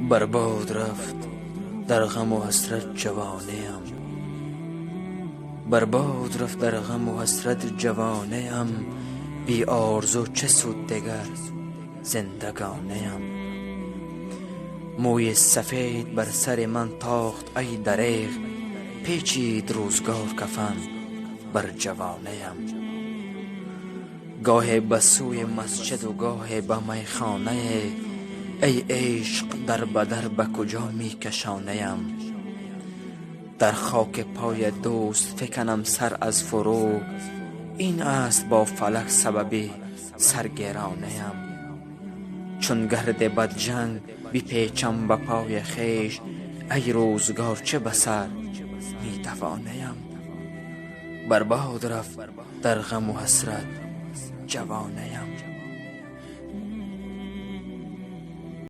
برباد رفت در غم و حسرت جوانیم، برباد رفت در غم و حسرت جوانیم. بی آرزو چه سود دگر زندگانیم. موی سفید بر سر من تاخت ای دریغ، پیچید روزگار کفن بر جوانیم. گاه به سوی مسجد و گاه به میخانه، ای عشق در بدر به کجا می کشانیم. در خاک پای دوست فکنم سر از فرو، این است با فلک سبب سرگرانیم. چون گرد بد جنگ بپیچم به پای خیش، ای روزگار چه بسر می توانیم. برباد رفت در غم و حسرت جوانیم.